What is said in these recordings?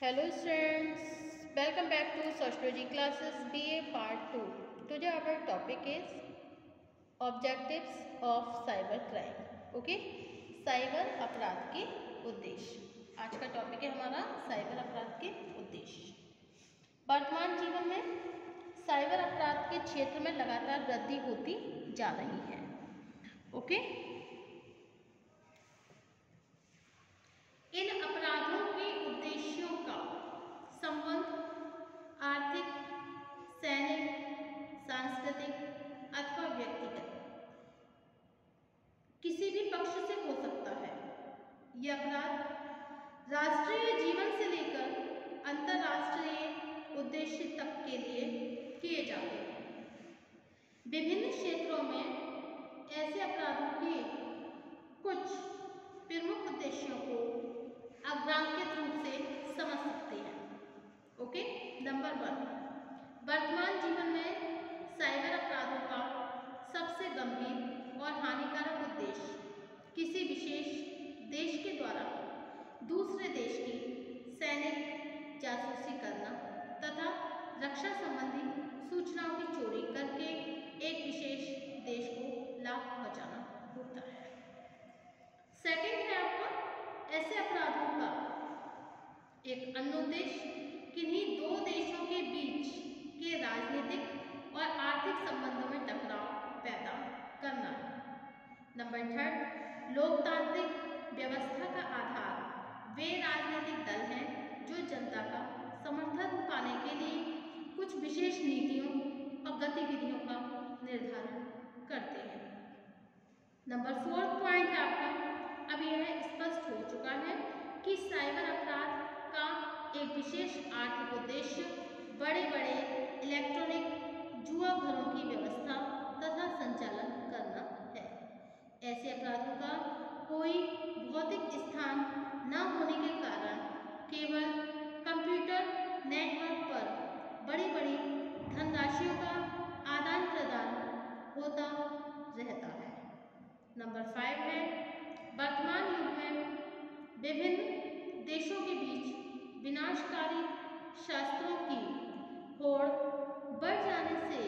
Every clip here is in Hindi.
Hello students, welcome back to Sociology classes BA Part 2. Today our topic is Objectives of Cyber Crime. Okay, cyber अपराध के उद्देश्य। आज का टॉपिक है हमारा साइबर अपराध के उद्देश्य। वर्तमान जीवन में साइबर अपराध के क्षेत्र में लगातार वृद्धि होती जा रही है। ओके, इन अपराधों के उद्देश्यों का संबंध आर्थिक, सैनिक, सांस्कृतिक अथवा व्यक्तिगत किसी भी पक्ष से हो सकता है। ये अपराध राष्ट्रीय जीवन से लेकर अंतर्राष्ट्रीय उद्देश्य तक के लिए किए जाते हैं। विभिन्न क्षेत्रों में ऐसे अपराधों के कुछ प्रमुख उद्देश्यों को अग्रांकित रूप से समझ सकते हैं। ओके, नंबर 1, वर्तमान जीवन में साइबर अपराधों का सबसे गंभीर और हानिकारक उद्देश्य किसी विशेष देश के द्वारा दूसरे देश की सैनिक जासूसी करना तथा रक्षा संबंधी सूचनाओं की चोरी करके एक विशेष देश को लाभ पहुंचाना होता है। सेकंड है आपका, ऐसे अपराधों का एक अन्य उद्देश्य किन्हीं दो देशों के बीच के राजनीतिक और आर्थिक संबंधों में टकराव पैदा करना है। नंबर 3, लोकतांत्रिक व्यवस्था का आधार वे राजनीतिक दल हैं जो जनता का समर्थन पाने के लिए कुछ विशेष नीतियों और गतिविधियों का निर्धारण करते हैं। नंबर 4 पॉइंट है आपका, अब यह स्पष्ट हो चुका है कि साइबर अपराध का एक विशेष आर्थिक उद्देश्य बड़े बड़े इलेक्ट्रॉनिक जुआ घरों की व्यवस्था तथा संचालन करना है। ऐसे अपराधों का कोई भौतिक स्थान न होने के कारण केवल कंप्यूटर नेटवर्क पर बड़ी बड़ी धनराशियों का आदान प्रदान होता रहता है। नंबर 5 है, वर्तमान युग में विभिन्न देशों के बीच विनाशकारी शस्त्रों की होड़ बढ़ जाने से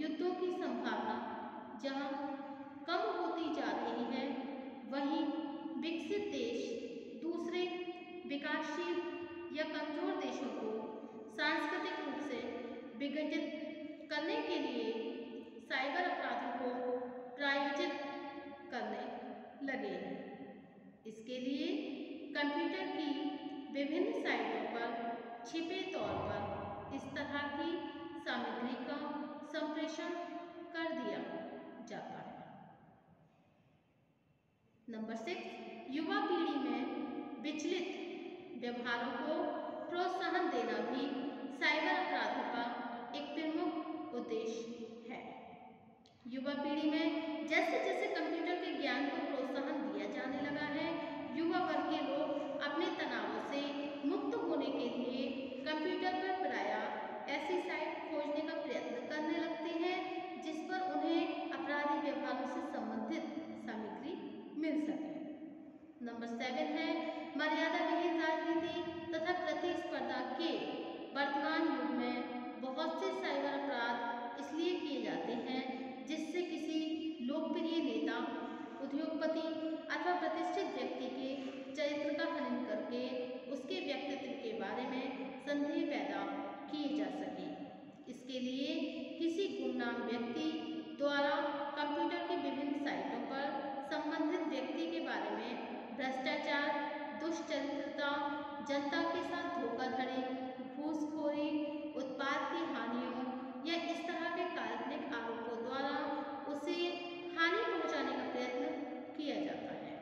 युद्धों की संभावना जहां कम होती जा रही है, वहीं विकसित देश दूसरे विकासशील या कमजोर देशों को सांस्कृतिक रूप से विघटित करने के लिए साइबर अपराधों को प्रायोजित करने लगे हैं। इसके लिए कंप्यूटर की विभिन्न साइटों पर छिपे तौर पर इस तरह की सामग्री का संप्रेषण कर दिया जाता है। नंबर 6, युवा पीढ़ी में विचलित व्यवहारों को प्रोत्साहन देना भी साइबर अपराधों का एक प्रमुख उद्देश्य है। युवा पीढ़ी में जैसे जैसे कंप्यूटर के ज्ञान को प्रोत्साहन दिया जाने लगा है, युवा वर्ग के लोग अपने तनावों से मुक्त होने के लिए कंप्यूटर पर प्रायः ऐसी साइट खोजने का प्रयत्न करने लगते हैं जिस पर उन्हें अपराधी व्यवहारों से संबंधित सामग्री मिल सके। नंबर 7 है, मर्यादा विहीन राजनीति तथा प्रतिस्पर्धा के वर्तमान युग में बहुत से साइबर अपराध इसलिए किए जाते हैं जिससे किसी लोकप्रिय नेता, उद्योगपति अथवा प्रतिष्ठित व्यक्ति के चरित्र का हनन करके उसके व्यक्तित्व के बारे में संदेह पैदा किए जा सके। इसके लिए किसी गुमनाम व्यक्ति द्वारा कंप्यूटर की विभिन्न साइटों पर संबंधित व्यक्ति के बारे में भ्रष्टाचार, दुष्चरित्रता, जनता के साथ धोखाधड़ी, घूसखोरी, उत्पाद की हानियों या इस तरह के काल्पनिक आरोपों द्वारा उसे हानि पहुंचाने का प्रयत्न किया जाता है।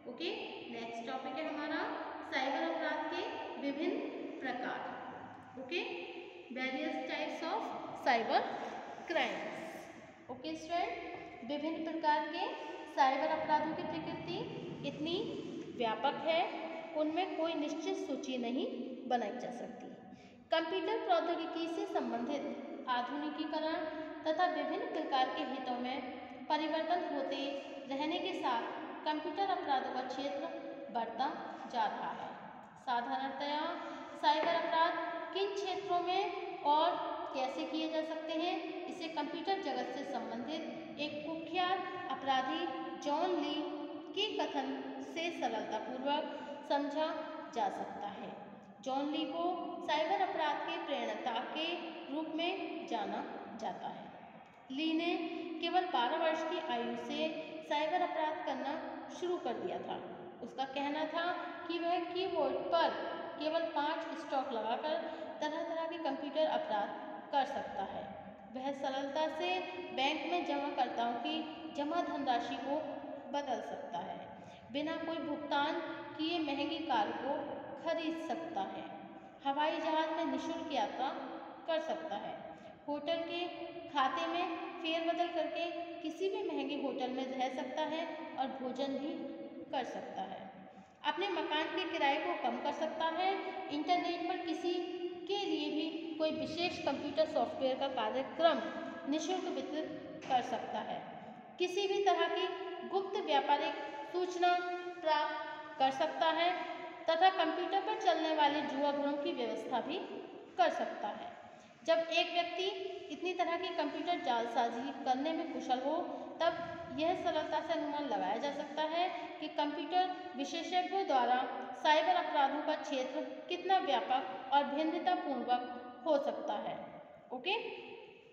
ओके, नेक्स्ट टॉपिक है हमारा साइबर अपराध के विभिन्न प्रकार। Okay, various types of cyber crimes. Okay student, विभिन्न प्रकार के साइबर अपराधों की प्रकृति इतनी व्यापक है, उनमें कोई निश्चित सूची नहीं बनाई जा सकती। कंप्यूटर प्रौद्योगिकी से संबंधित आधुनिकीकरण तथा विभिन्न प्रकार के हितों में परिवर्तन होते रहने के साथ कंप्यूटर अपराधों का क्षेत्र बढ़ता जा रहा है। साधारणतया साइबर अपराध किन क्षेत्रों में और कैसे किए जा सकते हैं, इसे कंप्यूटर जगत से संबंधित एक कुख्यात अपराधी जॉन ली के कथन से सरलतापूर्वक समझा जा सकता है। जॉन ली को साइबर अपराध के प्रणेता के रूप में जाना जाता है। ली ने केवल 12 वर्ष की आयु से साइबर अपराध करना शुरू कर दिया था। उसका कहना था कि वह कीबोर्ड पर केवल 5 स्ट्रोक लगाकर तरह तरह के कंप्यूटर अपराध कर सकता है। वह सरलता से बैंक में जमाकर्ताओं की जमा धनराशि को बदल सकता है, बिना कोई भुगतान किए महंगी कार को खरीद सकता है, हवाई जहाज में निःशुल्क यात्रा कर सकता है, होटल के खाते में फेरबदल करके किसी भी महंगे होटल में रह सकता है और भोजन भी कर सकता है, अपने मकान के किराए को कम कर सकता है, इंटरनेट पर किसी के लिए भी कोई विशेष कंप्यूटर सॉफ्टवेयर का कार्यक्रम निःशुल्क वितरित कर सकता है, किसी भी तरह की गुप्त व्यापारिक सूचना प्राप्त कर सकता है तथा कंप्यूटर पर चलने वाले जुआ गेम की व्यवस्था भी कर सकता है। जब एक व्यक्ति इतनी तरह की कंप्यूटर जालसाजी करने में कुशल हो, तब यह सरलता से अनुमान लगाया जा सकता है कि कंप्यूटर विशेषज्ञों द्वारा साइबर अपराधों का क्षेत्र कितना व्यापक और भिन्नतापूर्ण हो सकता है। ओके,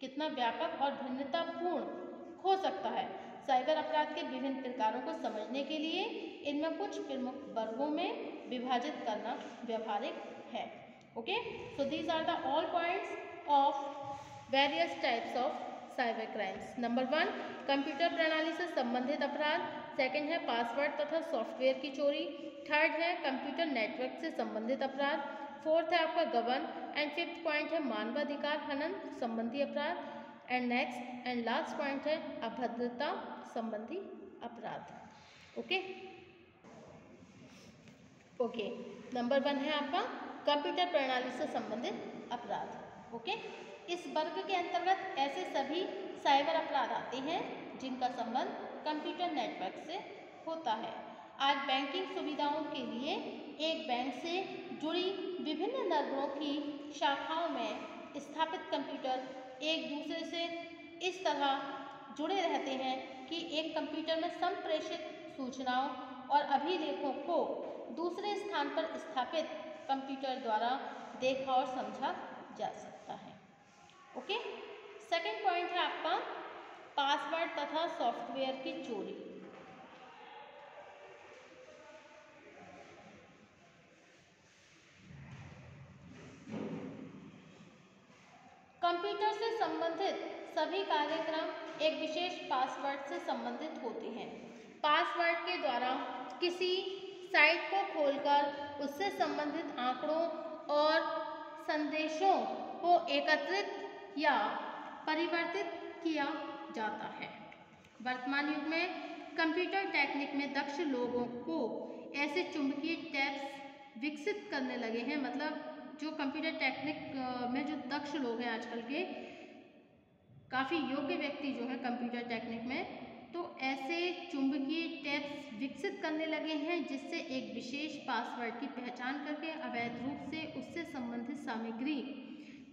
कितना व्यापक और भिन्नतापूर्ण हो सकता है। साइबर अपराध के विभिन्न प्रकारों को समझने के लिए इनमें कुछ प्रमुख वर्गों में विभाजित करना व्यवहारिक है। Okay, so these are the all points of various types of cyber crimes. Number 1, computer प्रणाली से संबंधित अपराध। सेकंड है पासवर्ड तथा सॉफ्टवेयर की चोरी। थर्ड है कंप्यूटर नेटवर्क से संबंधित अपराध। फोर्थ है आपका गबन एंड फिफ्थ पॉइंट है मानवाधिकार हनन संबंधी अपराध। And next and last point है अभद्रता संबंधी अपराध। ओके ओके, नंबर 1 है आपका कंप्यूटर प्रणाली से संबंधित अपराध। ओके, इस वर्ग के अंतर्गत ऐसे सभी साइबर अपराध आते हैं जिनका संबंध कंप्यूटर नेटवर्क से होता है। आज बैंकिंग सुविधाओं के लिए एक बैंक से जुड़ी विभिन्न नगरों की शाखाओं में स्थापित कंप्यूटर एक दूसरे से इस तरह जुड़े रहते हैं कि एक कंप्यूटर में संप्रेषित सूचनाओं और अभिलेखों को दूसरे स्थान पर स्थापित कंप्यूटर द्वारा देखा और समझा जा सकता है। ओके, सेकंड पॉइंट है आपका पासवर्ड तथा सॉफ्टवेयर की चोरी। कंप्यूटर से संबंधित सभी कार्यक्रम एक विशेष पासवर्ड से संबंधित होते हैं। पासवर्ड के द्वारा किसी साइट को खोलकर उससे संबंधित आंकड़ों और संदेशों को एकत्रित या परिवर्तित किया जाता है। वर्तमान युग में कंप्यूटर टेक्निक में दक्ष लोगों को ऐसे चुंबकीय टैब्स विकसित करने लगे हैं, मतलब जो कंप्यूटर टेक्निक में जो दक्ष लोग हैं आजकल के काफ़ी योग्य व्यक्ति जो है कंप्यूटर टेक्निक में, तो ऐसे चुंबकीय टैब्स विकसित करने लगे हैं जिससे एक विशेष पासवर्ड की पहचान करके अवैध रूप से उससे संबंधित सामग्री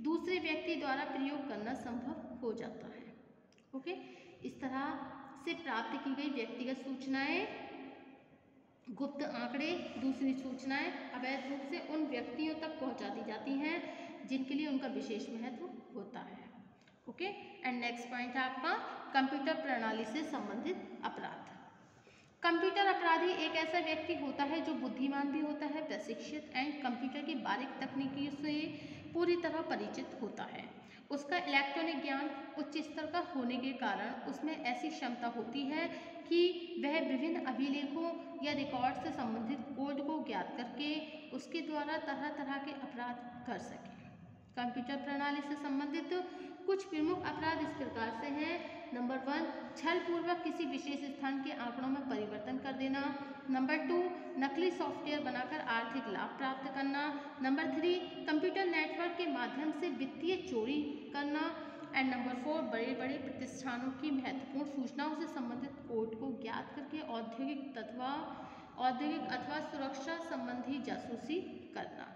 दूसरे व्यक्ति द्वारा प्रयोग करना संभव हो जाता है। ओके, इस तरह से प्राप्त की गई व्यक्तिगत सूचनाएं, गुप्त आंकड़े, दूसरी सूचनाएं अवैध रूप से उन व्यक्तियों तक पहुंचा दी जाती हैं जिनके लिए उनका विशेष महत्व होता है। ओके, एंड नेक्स्ट पॉइंट है आपका कंप्यूटर प्रणाली से संबंधित अपराध। कंप्यूटर अपराधी एक ऐसा व्यक्ति होता है जो बुद्धिमान भी होता है, प्रशिक्षित एंड कंप्यूटर की बारीक तकनीकी से पूरी तरह परिचित होता है। उसका इलेक्ट्रॉनिक ज्ञान उच्च स्तर का होने के कारण उसमें ऐसी क्षमता होती है कि वह विभिन्न अभिलेखों या रिकॉर्ड से संबंधित कोड को ज्ञात करके उसके द्वारा तरह तरह के अपराध कर सके। कंप्यूटर प्रणाली से संबंधित कुछ प्रमुख अपराध इस प्रकार से हैं। नंबर 1, छलपूर्वक किसी विशेष स्थान के आंकड़ों में परिवर्तन कर देना। नंबर 2, नकली सॉफ्टवेयर बनाकर आर्थिक लाभ प्राप्त करना। नंबर 3, कंप्यूटर नेटवर्क के माध्यम से वित्तीय चोरी करना। एंड नंबर 4, बड़े बड़े प्रतिष्ठानों की महत्वपूर्ण सूचनाओं से संबंधित कोड को ज्ञात करके औद्योगिक अथवा सुरक्षा संबंधी जासूसी करना।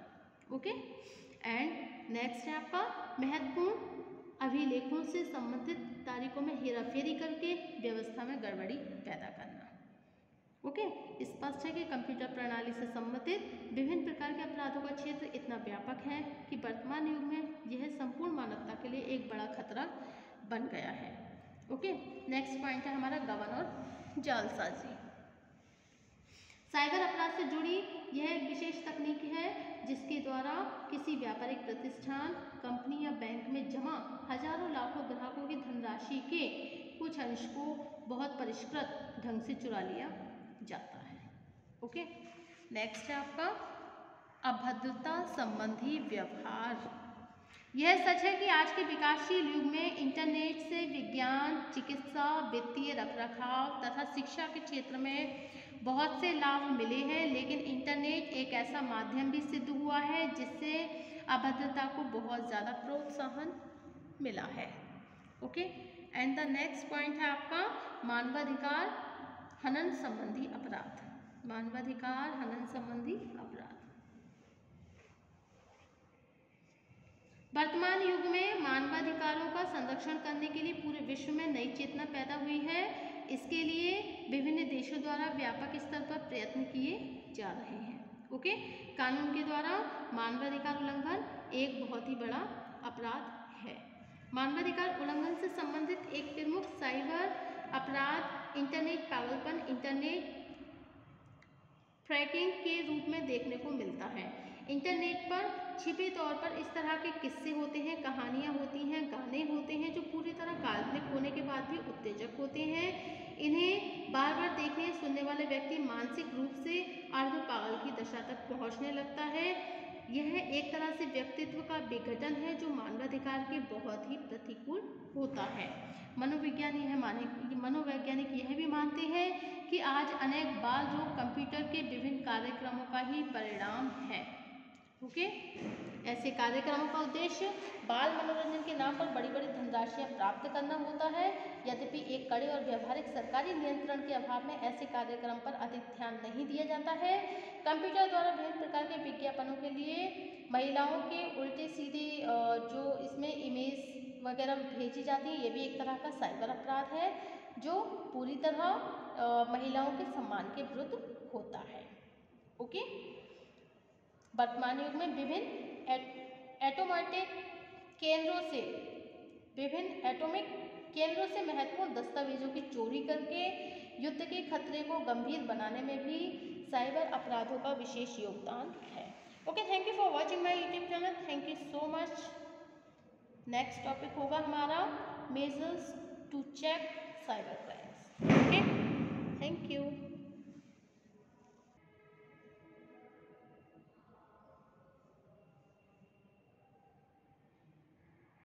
ओके। एंड नेक्स्ट है आपका महत्वपूर्ण अभिलेखों से संबंधित तारीखों में हेराफेरी करके व्यवस्था में गड़बड़ी पैदा करना। ओके। स्पष्ट है कि कंप्यूटर प्रणाली से संबंधित विभिन्न प्रकार के अपराधों का क्षेत्र इतना व्यापक है कि वर्तमान युग में यह संपूर्ण मानवता के लिए एक बड़ा खतरा बन गया है। ओके। नेक्स्ट पॉइंट है हमारा गबन और जालसाजी। साइबर अपराध से जुड़ी यह एक विशेष तकनीक है जिसके द्वारा किसी व्यापारिक प्रतिष्ठान, कंपनी या बैंक में जमा हजारों लाखों ग्राहकों की धनराशि के कुछ अंश को बहुत परिष्कृत ढंग से चुरा लिया जाता है। ओके। नेक्स्ट है आपका अभद्रता संबंधी व्यवहार। यह सच है कि आज के विकासशील युग में इंटरनेट से विज्ञान, चिकित्सा, वित्तीय रखरखाव तथा शिक्षा के क्षेत्र में बहुत से लाभ मिले हैं, लेकिन इंटरनेट एक ऐसा माध्यम भी सिद्ध हुआ है जिससे अभद्रता को बहुत ज़्यादा प्रोत्साहन मिला है। Okay. And the next point है आपका मानवाधिकार हनन संबंधी अपराध। मानवाधिकार हनन संबंधी अपराध। वर्तमान युग में मानवाधिकारों का संरक्षण करने के लिए पूरे विश्व में नई चेतना पैदा हुई है। इसके लिए विभिन्न देशों द्वारा व्यापक स्तर पर प्रयत्न किए जा रहे हैं। ओके। कानून के द्वारा मानवाधिकार उल्लंघन एक बहुत ही बड़ा अपराध है। मानवाधिकार उल्लंघन से संबंधित एक प्रमुख साइबर अपराध इंटरनेट पागलपन, इंटरनेट ट्रैकिंग के रूप में देखने को मिलता है। इंटरनेट पर छिपे तौर पर इस तरह के किस्से होते हैं, कहानियाँ होती हैं, गाने होते हैं जो पूरी तरह काल्पनिक होने के बाद भी उत्तेजक होते हैं। इन्हें बार बार देखने सुनने वाले व्यक्ति मानसिक रूप से अर्ध पागल की दशा तक पहुंचने लगता है। यह एक तरह से व्यक्तित्व का विघटन है जो मानवाधिकार के बहुत ही प्रतिकूल होता है। मनोवैज्ञानिक यह भी मानते हैं कि आज अनेक बाल रोग कंप्यूटर के विभिन्न कार्यक्रमों का ही परिणाम है। ओके। ऐसे कार्यक्रमों का उद्देश्य बाल मनोरंजन के नाम पर बड़ी बड़ी धनराशियां प्राप्त करना होता है। यद्यपि एक कड़े और व्यवहारिक सरकारी नियंत्रण के अभाव में ऐसे कार्यक्रम पर अधिक ध्यान नहीं दिया जाता है। कंप्यूटर द्वारा विभिन्न प्रकार के विज्ञापनों के लिए महिलाओं के उल्टे सीधे जो इसमें इमेज वगैरह भेजी जाती है, ये भी एक तरह का साइबर अपराध है जो पूरी तरह महिलाओं के सम्मान के विरुद्ध होता है। ओके। वर्तमान युग में विभिन्न एटोमिक केंद्रों से महत्वपूर्ण दस्तावेजों की चोरी करके युद्ध के खतरे को गंभीर बनाने में भी साइबर अपराधों का विशेष योगदान है। Okay, thank you for watching my YouTube channel. Thank you so much. Next topic होगा हमारा measures to check cyber crime.